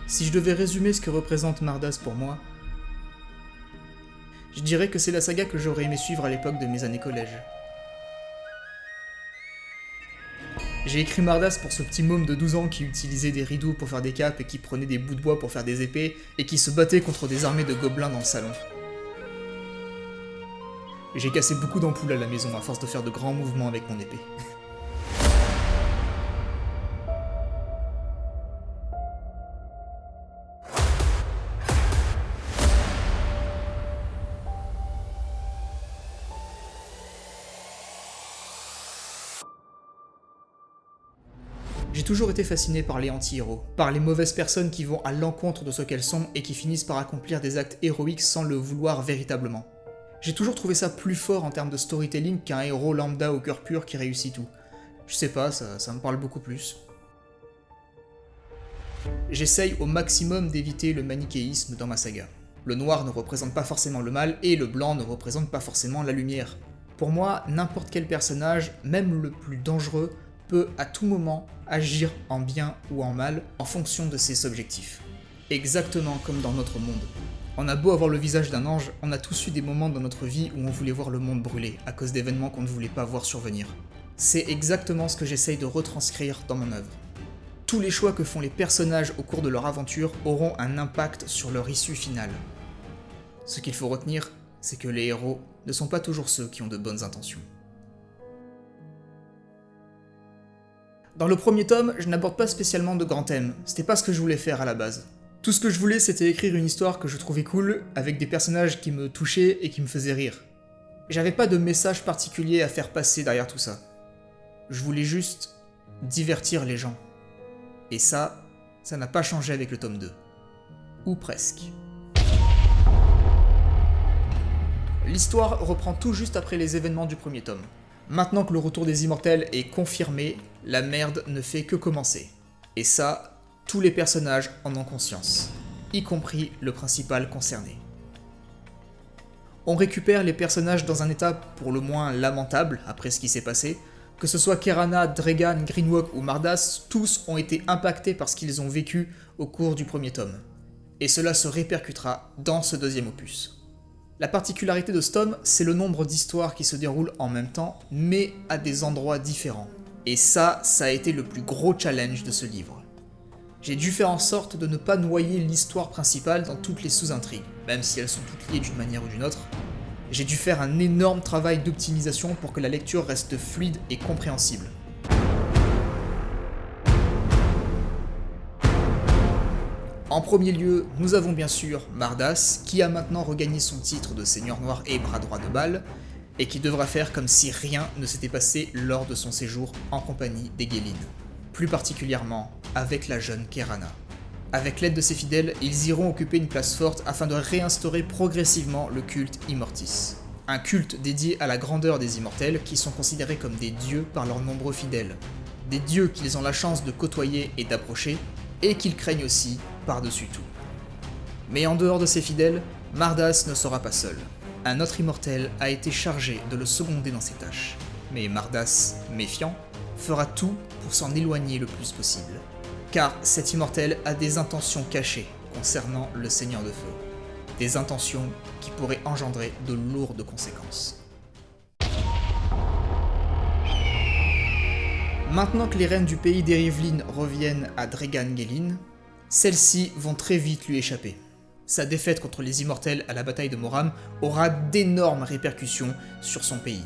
Si je devais résumer ce que représente Mardas pour moi, je dirais que c'est la saga que j'aurais aimé suivre à l'époque de mes années collège. J'ai écrit Mardas pour ce petit môme de 12 ans qui utilisait des rideaux pour faire des capes et qui prenait des bouts de bois pour faire des épées et qui se battait contre des armées de gobelins dans le salon. J'ai cassé beaucoup d'ampoules à la maison à force de faire de grands mouvements avec mon épée. J'ai toujours été fasciné par les anti-héros, par les mauvaises personnes qui vont à l'encontre de ce qu'elles sont et qui finissent par accomplir des actes héroïques sans le vouloir véritablement. J'ai toujours trouvé ça plus fort en termes de storytelling qu'un héros lambda au cœur pur qui réussit tout. Je sais pas, ça me parle beaucoup plus. J'essaye au maximum d'éviter le manichéisme dans ma saga. Le noir ne représente pas forcément le mal et le blanc ne représente pas forcément la lumière. Pour moi, n'importe quel personnage, même le plus dangereux, peut à tout moment agir en bien ou en mal en fonction de ses objectifs. Exactement comme dans notre monde. On a beau avoir le visage d'un ange, on a tous eu des moments dans notre vie où on voulait voir le monde brûler à cause d'événements qu'on ne voulait pas voir survenir. C'est exactement ce que j'essaye de retranscrire dans mon œuvre. Tous les choix que font les personnages au cours de leur aventure auront un impact sur leur issue finale. Ce qu'il faut retenir, c'est que les héros ne sont pas toujours ceux qui ont de bonnes intentions. Dans le premier tome, je n'aborde pas spécialement de grands thèmes, c'était pas ce que je voulais faire à la base. Tout ce que je voulais, c'était écrire une histoire que je trouvais cool, avec des personnages qui me touchaient et qui me faisaient rire. J'avais pas de message particulier à faire passer derrière tout ça. Je voulais juste divertir les gens. Et ça n'a pas changé avec le tome 2. Ou presque. L'histoire reprend tout juste après les événements du premier tome. Maintenant que le retour des immortels est confirmé, la merde ne fait que commencer. Et ça, tous les personnages en ont conscience, y compris le principal concerné. On récupère les personnages dans un état pour le moins lamentable après ce qui s'est passé. Que ce soit Kerana, Dregan, Greenwalk ou Mardas, tous ont été impactés par ce qu'ils ont vécu au cours du premier tome. Et cela se répercutera dans ce deuxième opus. La particularité de ce tome, c'est le nombre d'histoires qui se déroulent en même temps, mais à des endroits différents. Et ça a été le plus gros challenge de ce livre. J'ai dû faire en sorte de ne pas noyer l'histoire principale dans toutes les sous-intrigues, même si elles sont toutes liées d'une manière ou d'une autre. J'ai dû faire un énorme travail d'optimisation pour que la lecture reste fluide et compréhensible. En premier lieu, nous avons bien sûr Mardas, qui a maintenant regagné son titre de Seigneur Noir et bras droit de Baal, et qui devra faire comme si rien ne s'était passé lors de son séjour en compagnie des Gélin. Plus particulièrement avec la jeune Kerana. Avec l'aide de ses fidèles, ils iront occuper une place forte afin de réinstaurer progressivement le culte Immortis. Un culte dédié à la grandeur des immortels qui sont considérés comme des dieux par leurs nombreux fidèles. Des dieux qu'ils ont la chance de côtoyer et d'approcher, et qu'ils craignent aussi par-dessus tout. Mais en dehors de ses fidèles, Mardas ne sera pas seul. Un autre immortel a été chargé de le seconder dans ses tâches. Mais Mardas, méfiant, fera tout pour s'en éloigner le plus possible. Car cet immortel a des intentions cachées concernant le Seigneur de Feu. Des intentions qui pourraient engendrer de lourdes conséquences. Maintenant que les reines du pays des Rivlin reviennent à Dregan Gélin, celles-ci vont très vite lui échapper. Sa défaite contre les immortels à la bataille de Moram aura d'énormes répercussions sur son pays,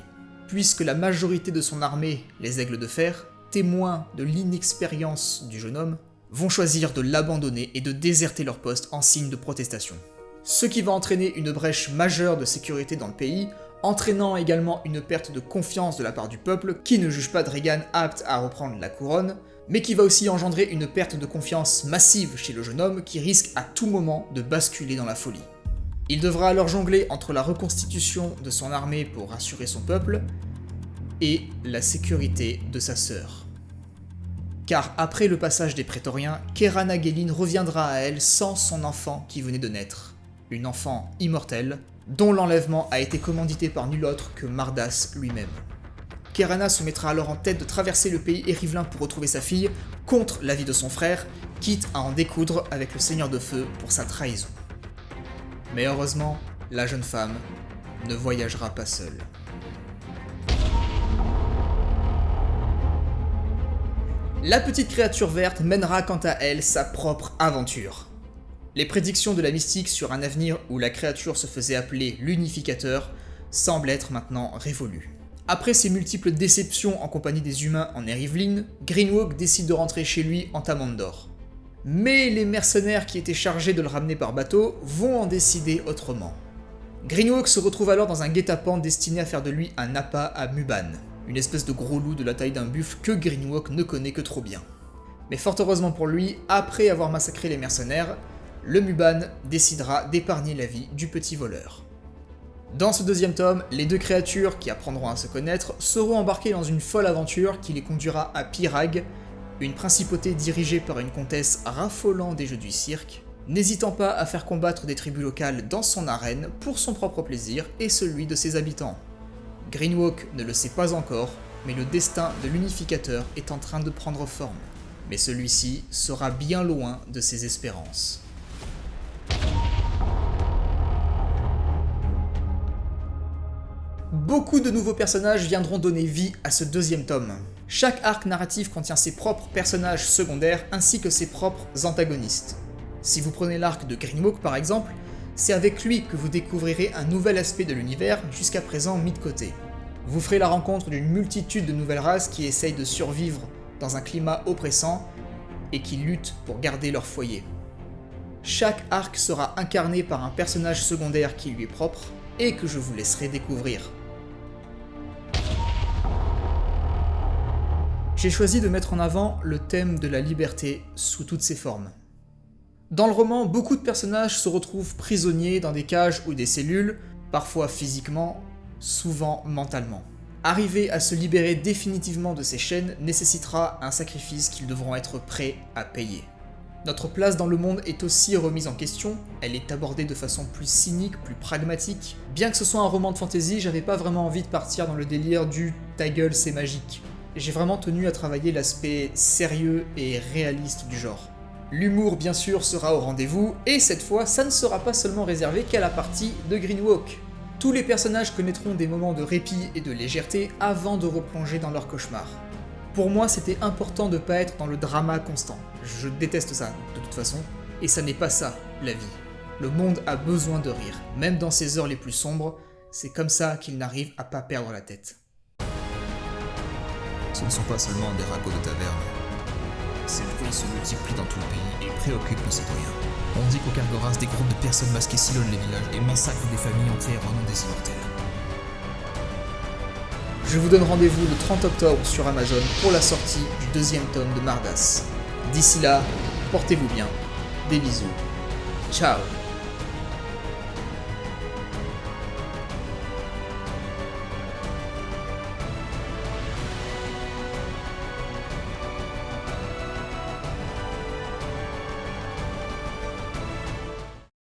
puisque la majorité de son armée, les Aigles de Fer, témoins de l'inexpérience du jeune homme, vont choisir de l'abandonner et de déserter leur poste en signe de protestation. Ce qui va entraîner une brèche majeure de sécurité dans le pays, entraînant également une perte de confiance de la part du peuple qui ne juge pas Dregan apte à reprendre la couronne, mais qui va aussi engendrer une perte de confiance massive chez le jeune homme qui risque à tout moment de basculer dans la folie. Il devra alors jongler entre la reconstitution de son armée pour rassurer son peuple et la sécurité de sa sœur. Car après le passage des prétoriens, Kerana Gélin reviendra à elle sans son enfant qui venait de naître, une enfant immortelle, dont l'enlèvement a été commandité par nul autre que Mardas lui-même. Kerana se mettra alors en tête de traverser le pays Erivelin pour retrouver sa fille, contre l'avis de son frère, quitte à en découdre avec le Seigneur de Feu pour sa trahison. Mais heureusement, la jeune femme ne voyagera pas seule. La petite créature verte mènera quant à elle sa propre aventure. Les prédictions de la mystique sur un avenir où la créature se faisait appeler l'Unificateur semblent être maintenant révolues. Après ses multiples déceptions en compagnie des humains en Eryvlin, Greenwalk décide de rentrer chez lui en Tamandor. Mais les mercenaires qui étaient chargés de le ramener par bateau vont en décider autrement. Greenwalk se retrouve alors dans un guet-apens destiné à faire de lui un appât à Muban, une espèce de gros loup de la taille d'un buffle que Greenwalk ne connaît que trop bien. Mais fort heureusement pour lui, après avoir massacré les mercenaires, le Muban décidera d'épargner la vie du petit voleur. Dans ce deuxième tome, les deux créatures qui apprendront à se connaître seront embarquées dans une folle aventure qui les conduira à Pirag, une principauté dirigée par une comtesse raffolant des jeux du cirque, n'hésitant pas à faire combattre des tribus locales dans son arène pour son propre plaisir et celui de ses habitants. Greenwalk ne le sait pas encore, mais le destin de l'Unificateur est en train de prendre forme. Mais celui-ci sera bien loin de ses espérances. Beaucoup de nouveaux personnages viendront donner vie à ce deuxième tome. Chaque arc narratif contient ses propres personnages secondaires ainsi que ses propres antagonistes. Si vous prenez l'arc de Greenwalk par exemple, c'est avec lui que vous découvrirez un nouvel aspect de l'univers jusqu'à présent mis de côté. Vous ferez la rencontre d'une multitude de nouvelles races qui essayent de survivre dans un climat oppressant et qui luttent pour garder leur foyer. Chaque arc sera incarné par un personnage secondaire qui lui est propre et que je vous laisserai découvrir. J'ai choisi de mettre en avant le thème de la liberté sous toutes ses formes. Dans le roman, beaucoup de personnages se retrouvent prisonniers dans des cages ou des cellules, parfois physiquement, souvent mentalement. Arriver à se libérer définitivement de ces chaînes nécessitera un sacrifice qu'ils devront être prêts à payer. Notre place dans le monde est aussi remise en question, elle est abordée de façon plus cynique, plus pragmatique. Bien que ce soit un roman de fantasy, j'avais pas vraiment envie de partir dans le délire du « ta gueule c'est magique ». J'ai vraiment tenu à travailler l'aspect sérieux et réaliste du genre. L'humour bien sûr sera au rendez-vous, et cette fois ça ne sera pas seulement réservé qu'à la partie de Greenwalk. Tous les personnages connaîtront des moments de répit et de légèreté avant de replonger dans leur cauchemar. Pour moi c'était important de pas être dans le drama constant, je déteste ça de toute façon, et ça n'est pas ça la vie. Le monde a besoin de rire, même dans ses heures les plus sombres, c'est comme ça qu'il n'arrive à pas perdre la tête. Ce ne sont pas seulement des ragots de taverne. Ces bruits se multiplient dans tout le pays et préoccupent nos citoyens. On dit qu'au Cargoras, des groupes de personnes masquées sillonnent les villages et massacrent des familles entières au nom des immortels. Je vous donne rendez-vous le 30 octobre sur Amazon pour la sortie du deuxième tome de Mardas. D'ici là, portez-vous bien, des bisous, ciao.